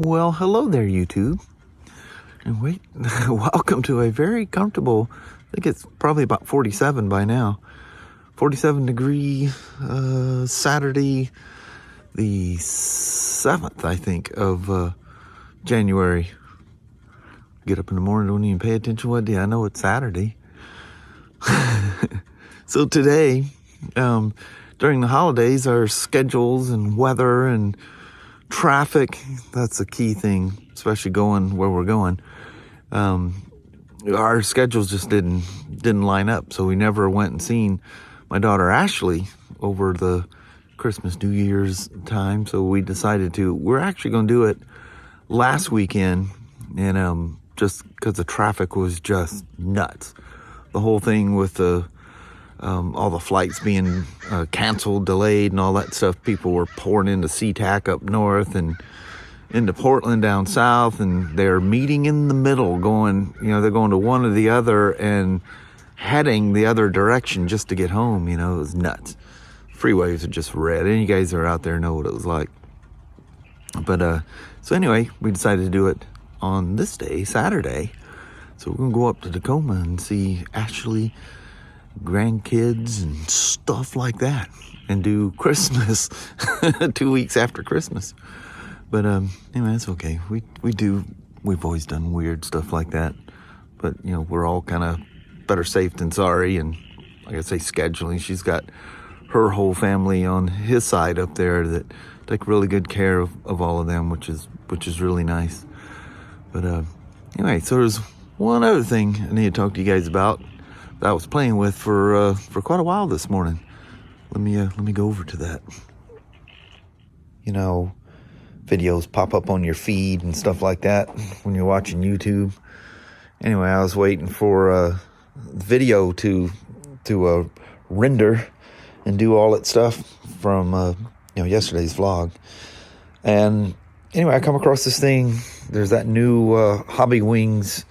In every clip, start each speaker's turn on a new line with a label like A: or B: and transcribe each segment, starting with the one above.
A: Well, hello there, YouTube. And wait, welcome to a very comfortable, I think it's probably about 47 by now. 47 degree Saturday, the 7th, I think, of January. Get up in the morning, don't even pay attention what day. I know it's Saturday. So today, during the holidays, our schedules and weather and traffic, that's a key thing, especially going where we're going. Our schedules just didn't line up, so we never went and seen my daughter Ashley over the Christmas, New Year's time. So we decided we're actually going to do it last weekend, and just because the traffic was just nuts. The whole thing with all the flights being canceled, delayed, and all that stuff. People were pouring into SeaTac up north and into Portland down south, and they're meeting in the middle, they're going to one or the other and heading the other direction just to get home. It was nuts. Freeways are just red. Any guys that are out there know what it was like. But so anyway, we decided to do it on this day, Saturday. So we're gonna go up to Tacoma and see Ashley, grandkids and stuff like that, and do Christmas 2 weeks after Christmas. But anyway, that's okay. We've always done weird stuff like that, but we're all kind of better safe than sorry. And like I say, scheduling, she's got her whole family on his side up there that take really good care of all of them, which is really nice. But anyway, so there's one other thing I need to talk to you guys about that I was playing with for quite a while this morning. Let me go over to that. Videos pop up on your feed and stuff like that when you're watching YouTube. Anyway, I was waiting for video to render and do all that stuff from yesterday's vlog. And anyway, I come across this thing. There's that new Hobby Wings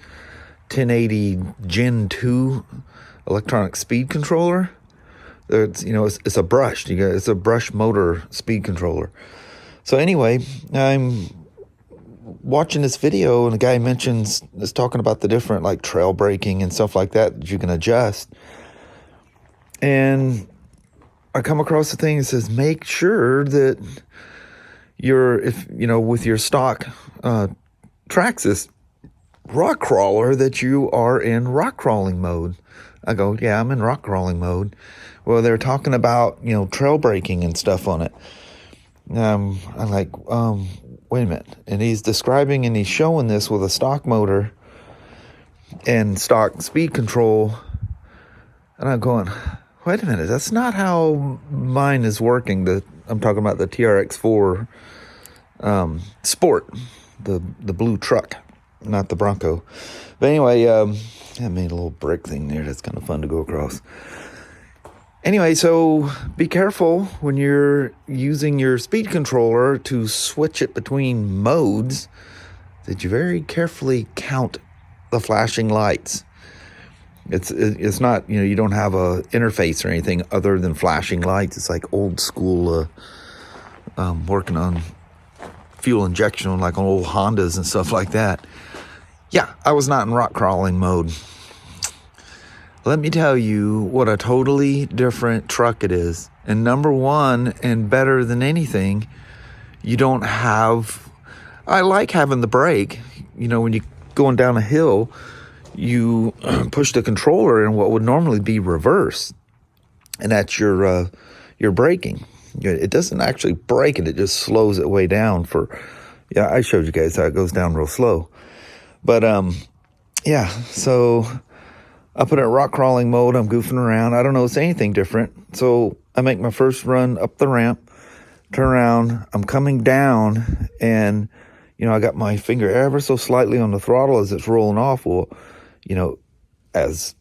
A: 1080 Gen 2 electronic speed controller. It's a brushed. It's a brush motor speed controller. So anyway, I'm watching this video, and the guy is talking about the different like trail braking and stuff like that you can adjust. And I come across the thing that says, make sure that with your stock Traxxas rock crawler, that you are in rock crawling mode. I go, yeah, I'm in rock crawling mode. Well, they're talking about, trail braking and stuff on it. I'm like, wait a minute. And he's describing and he's showing this with a stock motor and stock speed control. And I'm going, wait a minute, that's not how mine is working. I'm talking about the TRX4 Sport, the blue truck, not the Bronco. But anyway, I made a little brick thing there that's kind of fun to go across. Anyway, so be careful when you're using your speed controller to switch it between modes, that you very carefully count the flashing lights. It's not, you don't have a interface or anything other than flashing lights. It's like old school working on fuel injection on like on old Hondas and stuff like that. Yeah, I was not in rock crawling mode. Let me tell you what a totally different truck it is. And number one, and better than anything, I like having the brake. When you're going down a hill, you push the controller in what would normally be reverse. And that's your braking. It doesn't actually brake it just slows it way down I showed you guys how it goes down real slow. But so I put it in rock crawling mode. I'm goofing around. I don't notice anything different. So I make my first run up the ramp, turn around. I'm coming down, and, I got my finger ever so slightly on the throttle as it's rolling off. Well, as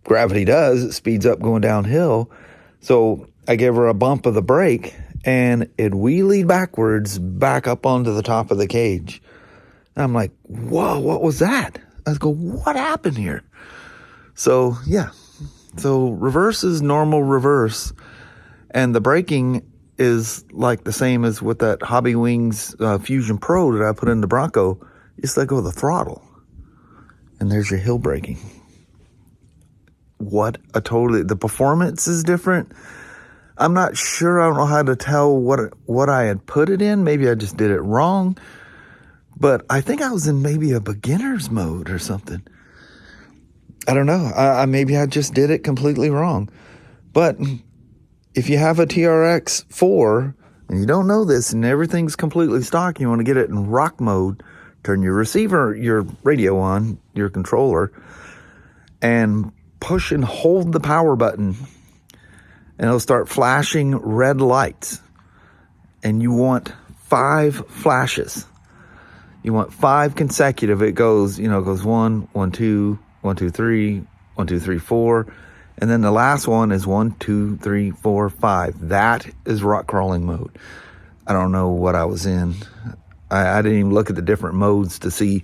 A: gravity does, it speeds up going downhill. So I gave her a bump of the brake, and it wheelied backwards back up onto the top of the cage. And I'm like, whoa, what was that? I go, what happened here? So, yeah. So reverse is normal reverse. And the braking is like the same as with that Hobby Wings Fusion Pro that I put in the Bronco. Just let go of the throttle, and there's your hill braking. The performance is different. I'm not sure. I don't know how to tell what I had put it in. Maybe I just did it wrong. But I think I was in maybe a beginner's mode or something. I don't know. Maybe I just did it completely wrong. But if you have a TRX 4 and you don't know this and everything's completely stock, you want to get it in rock mode, turn your receiver, your radio on, your controller, and push and hold the power button, and it'll start flashing red lights. And you want 5 flashes. You want 5 consecutive. It goes, it goes 1, 1, 2, 1, 2, 3, 1, 2, 3, 4. And then the last one is 1, 2, 3, 4, 5. That is rock crawling mode. I don't know what I was in. I didn't even look at the different modes to see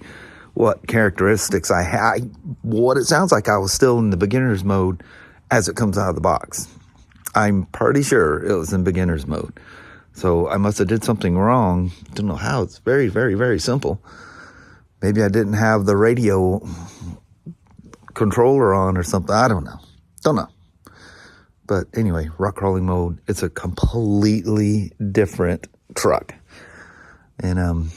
A: what characteristics I had. What it sounds like, I was still in the beginner's mode as it comes out of the box. I'm pretty sure it was in beginner's mode. So I must have did something wrong. Don't know how. It's very, very, very simple. Maybe I didn't have the radio controller on or something. I don't know. Don't know. But anyway, rock crawling mode. It's a completely different truck. And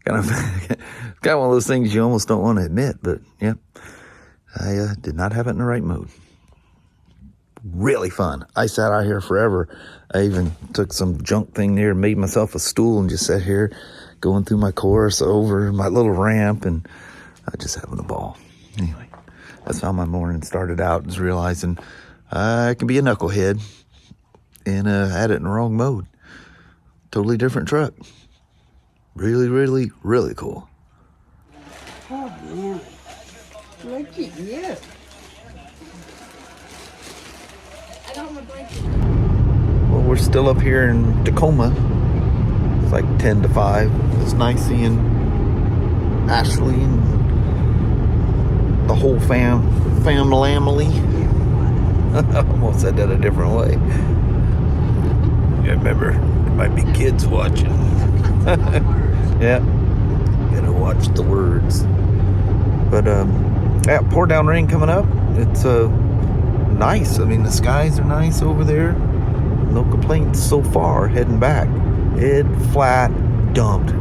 A: kind of one of those things you almost don't want to admit. But yeah, I did not have it in the right mode. Really fun. I sat out here forever. I even took some junk thing there, made myself a stool, and just sat here going through my course over my little ramp, and I just having a ball. Anyway, that's how my morning started out, is realizing I can be a knucklehead and had it in the wrong mode. Totally different truck. Really, really, really cool.
B: Oh man, look at you.
A: Well, we're still up here in Tacoma. It's like 10 to 5. It's nice seeing Ashley and the whole family. I almost said that a different way. Yeah, remember, there might be kids watching. Yeah, gotta watch the words. But yeah, pour down rain coming up. It's nice. I mean, the skies are nice over there. No complaints so far heading back. It flat dumped.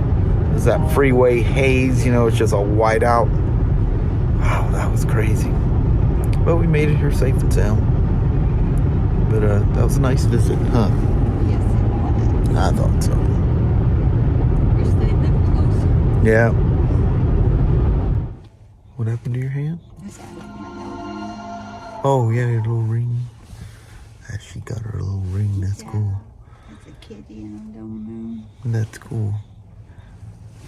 A: There's that freeway haze, it's just a white out. Wow, that was crazy. But we made it here safe and sound. But that was a nice visit, huh?
B: Yes, it was.
A: I thought so.
B: Wish they lived closer.
A: Yeah. What happened to your hand?
B: That's all my elbow.
A: Oh, yeah, your little ring. She got her little ring. That's cool.
B: That's a kitty, and I don't know.
A: That's cool.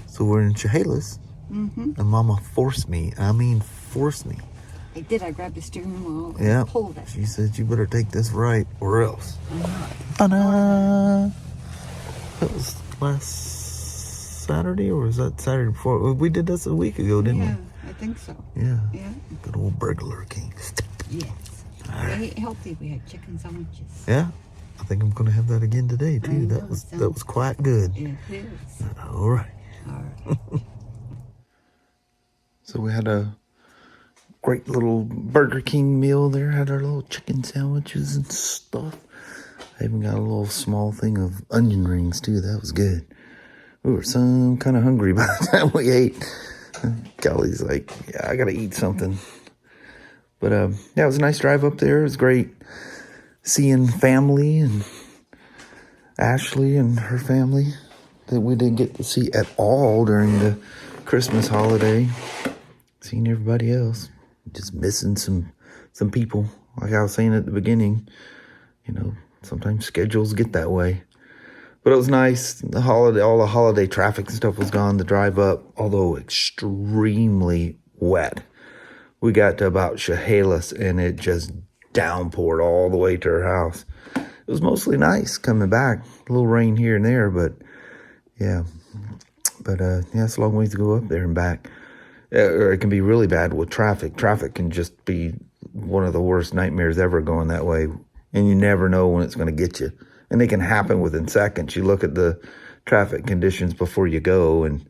A: So we're in Chehalis.
B: Mm-hmm.
A: And Mama forced me. I mean, forced me.
B: I did. I grabbed the steering wheel and
A: Yeah.
B: pulled it.
A: She said, you better take this right or else.
B: Mm-hmm.
A: Ta-da! That was last Saturday, or was that Saturday before? We did this a week ago, didn't
B: Yeah, I think so.
A: we? Yeah.
B: Yeah.
A: Good old Burglar King.
B: Yes. We ate healthy. We had chicken sandwiches.
A: Yeah. I think I'm going to have that again today, too.
B: I know,
A: That was quite good.
B: It is.
A: All right.
B: All right.
A: So we had a great little Burger King meal there. Had our little chicken sandwiches and stuff. I even got a little small thing of onion rings too. That was good. We were some kind of hungry by the time we ate. Kelly's like, yeah, I got to eat something. But yeah, it was a nice drive up there. It was great seeing family and Ashley and her family that we didn't get to see at all during the Christmas holiday. Seeing everybody else, just missing some people. Like I was saying at the beginning, sometimes schedules get that way. But it was nice. All the holiday traffic and stuff was gone. The drive up, although extremely wet. We got to about Chehalis and it just downpoured all the way to our house. It was mostly nice coming back. A little rain here and there, but yeah. But yeah, it's a long ways to go up there and back. Or it can be really bad with traffic. Traffic can just be one of the worst nightmares ever going that way. And you never know when it's going to get you. and they can happen within seconds. You look at the traffic conditions before you go, and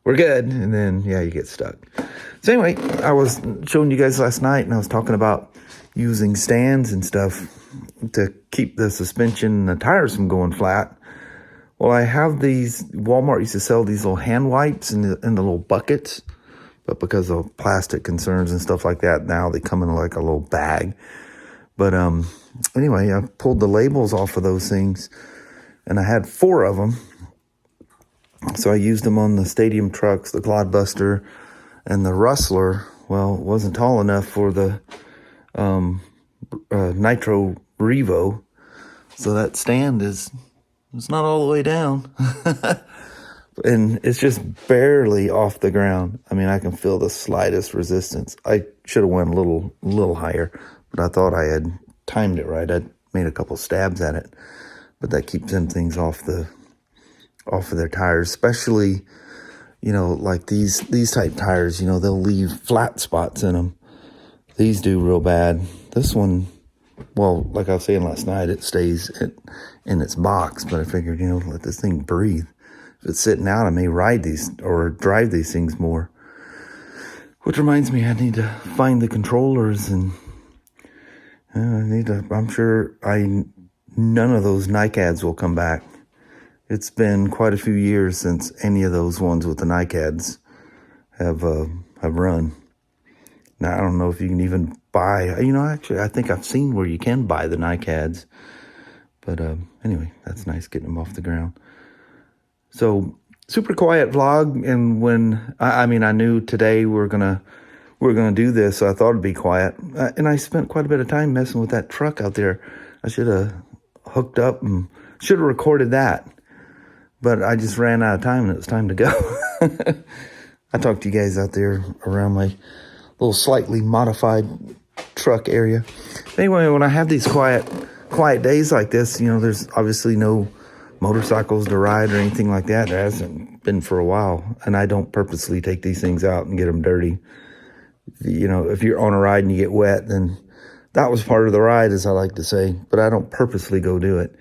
A: we're good. And then, yeah, you get stuck. So anyway, I was showing you guys last night, and I was talking about using stands and stuff to keep the suspension and the tires from going flat. Well, I have these, Walmart used to sell these little hand wipes in the little buckets, but because of plastic concerns and stuff like that, now they come in like a little bag. But anyway, I pulled the labels off of those things, and I had 4 of them. So I used them on the stadium trucks, the Clodbuster, and the Rustler. Well, it wasn't tall enough for the Nitro Revo, so that stand it's not all the way down. And it's just barely off the ground. I mean, I can feel the slightest resistance. I should have went a little higher, but I thought I had timed it right. I'd made a couple stabs at it, but that keeps them things off of their tires, especially, you know, like these type tires, you know, they'll leave flat spots in them. These do real bad. This one, well, like I was saying last night, it stays in its box, but I figured, you know, let this thing breathe. If it's sitting out, I may ride these or drive these things more. Which reminds me, I need to find the controllers, and I'm sure none of those NICADs will come back. It's been quite a few years since any of those ones with the NICADs have run. Now, I don't know if you can even buy, you know, actually, I think I've seen where you can buy the NICADs. But anyway, that's nice getting them off the ground. So, super quiet vlog, and when, I knew today we're gonna do this, so I thought it'd be quiet. And I spent quite a bit of time messing with that truck out there. I should have hooked up and should have recorded that. But I just ran out of time, and it was time to go. I talked to you guys out there around my little slightly modified truck area. Anyway, when I have these quiet days like this, you know, there's obviously no motorcycles to ride or anything like that. There hasn't been for a while, and I don't purposely take these things out and get them dirty. You know, if you're on a ride and you get wet, then that was part of the ride, as I like to say, but I don't purposely go do it.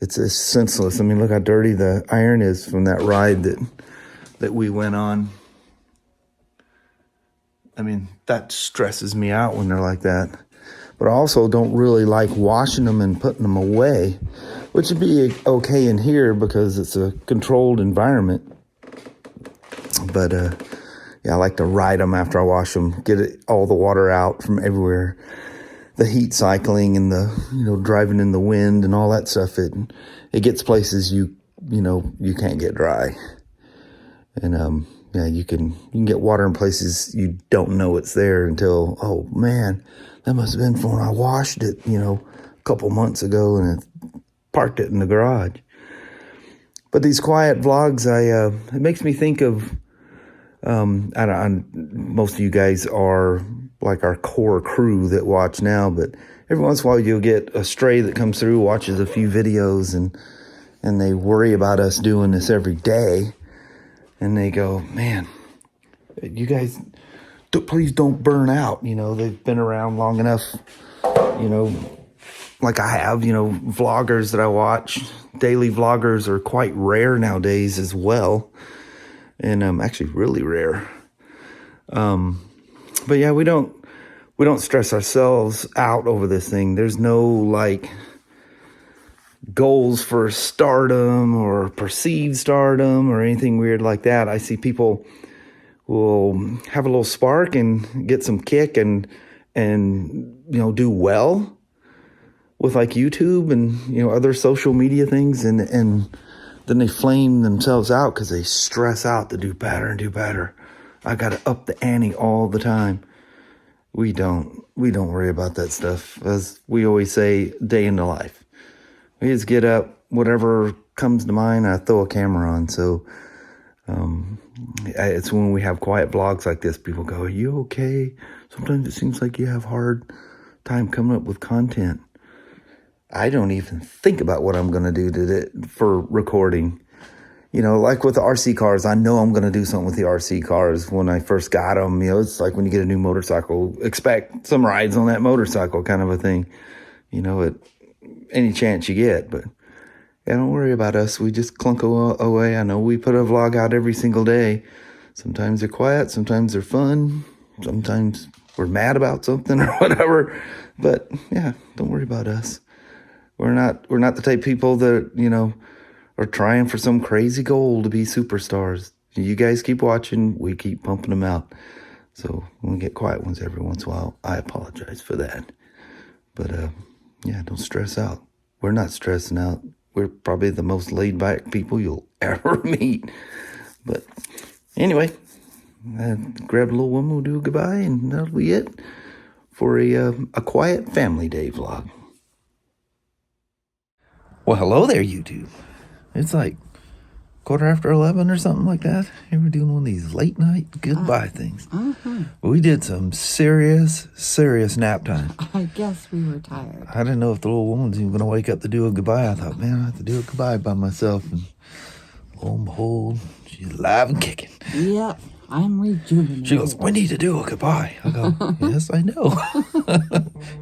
A: It's senseless. I mean, look how dirty the iron is from that ride that we went on. I mean, that stresses me out when they're like that. But I also don't really like washing them and putting them away, which would be okay in here because it's a controlled environment. But, yeah, I like to ride them after I wash them, get all the water out from everywhere. The heat cycling and the, you know, driving in the wind and all that stuff, it gets places you can't get dry. And, yeah, you can get water in places you don't know it's there until, oh man, that must have been from when I washed it, you know, a couple months ago and it parked it in the garage. But these quiet vlogs, it makes me think of, most of you guys are like our core crew that watch now, but every once in a while you'll get a stray that comes through, watches a few videos, and they worry about us doing this every day, and they go, man, you guys, please don't burn out. You know, they've been around long enough, you know, like I have, you know, vloggers that I watch, daily vloggers are quite rare nowadays as well, and actually really rare. But yeah, we don't stress ourselves out over this thing. There's no like goals for stardom or perceived stardom or anything weird like that. I see people will have a little spark and get some kick and you know, do well with like YouTube and, you know, other social media things, and then they flame themselves out because they stress out to do better and do better. I got to up the ante all the time. We don't worry about that stuff. As we always say, day in the life. We just get up, whatever comes to mind, I throw a camera on. So it's when we have quiet vlogs like this, people go, are you okay? Sometimes it seems like you have hard time coming up with content. I don't even think about what I'm going to do for recording. You know, like with the RC cars, I know I'm going to do something with the RC cars when I first got them. You know, it's like when you get a new motorcycle, expect some rides on that motorcycle kind of a thing, you know, at any chance you get. But Yeah, don't worry about us. We just clunk away. I know we put a vlog out every single day. Sometimes they're quiet, sometimes they're fun, sometimes we're mad about something or whatever. But yeah, don't worry about us. We're not the type of people that, you know, are trying for some crazy goal to be superstars. You guys keep watching, we keep pumping them out. So when we get quiet ones every once in a while, I apologize for that. But yeah, don't stress out. We're not stressing out. We're probably the most laid back people you'll ever meet. But anyway, grab a little woman, we'll do a goodbye, and that'll be it for a quiet family day vlog. Well, hello there, YouTube. It's like 11:15 or something like that. Here we're doing one of these late night goodbye things. We did some serious nap time.
B: I guess we were tired.
A: I didn't know if the little woman's even going to wake up to do a goodbye. I thought, man, I have to do a goodbye by myself. And lo and behold, she's alive and kicking.
B: Yep, I'm rejuvenated.
A: She goes, we need to do a goodbye. I go, yes, I know.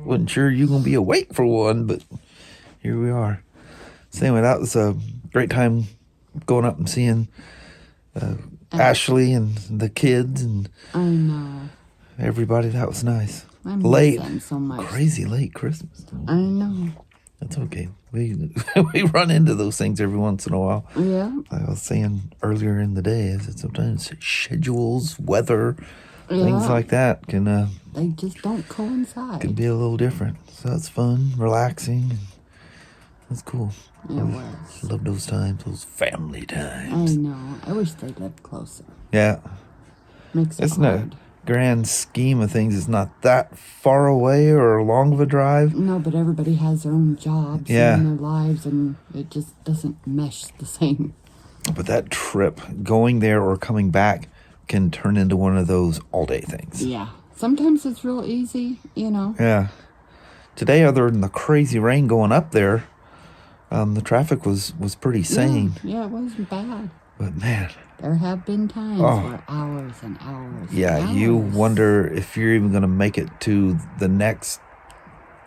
A: Wasn't sure you going to be awake for one, but here we are. So anyway, that was a great time going up and seeing Ashley and the kids and
B: I know.
A: everybody. That was nice.
B: I miss
A: late,
B: them so much.
A: Crazy late Christmas.
B: I know.
A: That's okay. We run into those things every once in a while.
B: Yeah.
A: Like I was saying earlier in the day, is that sometimes schedules, weather, things like that can
B: they just don't coincide.
A: Can be a little different. So that's fun, relaxing. That's cool.
B: It was.
A: Love those times, those family times.
B: I know. I wish they lived closer.
A: Yeah.
B: Makes it
A: It's
B: hard.
A: not grand scheme of things. It's not that far away or long of a drive.
B: No, but everybody has their own jobs and their lives, and it just doesn't mesh the same.
A: But that trip, going there or coming back, can turn into one of those all-day things.
B: Yeah. Sometimes it's real easy, you know.
A: Yeah. Today, other than the crazy rain going up there, the traffic was pretty sane.
B: Yeah, it wasn't bad.
A: But man,
B: there have been times where hours and hours.
A: Yeah,
B: and hours.
A: you wonder if you're even going to make it to the next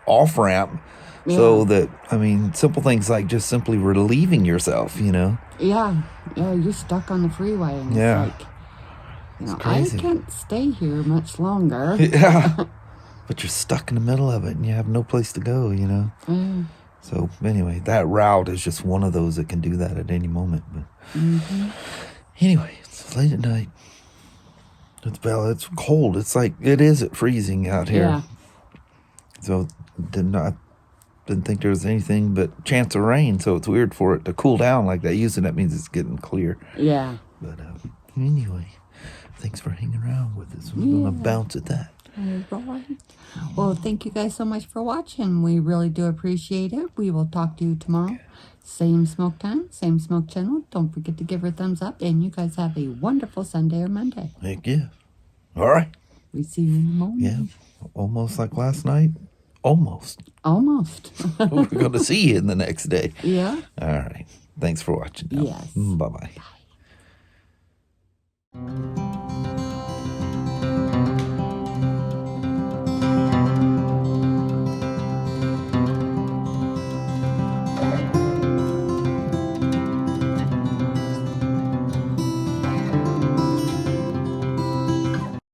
A: off ramp. Yeah. So that, I mean, simple things like just simply relieving yourself, you know.
B: Yeah, you're stuck on the freeway, and it's like, you know, I can't stay here much longer.
A: Yeah, but you're stuck in the middle of it, and you have no place to go, you know.
B: Yeah.
A: So anyway, that route is just one of those that can do that at any moment. But anyway, it's late at night. It's cold. It's like it is freezing out here.
B: Yeah.
A: So didn't think there was anything but chance of rain. So it's weird for it to cool down like that. Usually that means it's getting clear.
B: Yeah.
A: But anyway, thanks for hanging around with us. We're gonna bounce at that.
B: All right. Well, thank you guys so much for watching. We really do appreciate it. We will talk to you tomorrow. Same smoke time, same smoke channel. Don't forget to give her a thumbs up. And you guys have a wonderful Sunday or Monday.
A: Heck yeah. All right.
B: We see you in the morning.
A: Yeah. Almost like last night. Almost. We're going to see you in the next day.
B: Yeah.
A: All right. Thanks for watching. Now.
B: Yes.
A: Bye-bye.
B: Bye.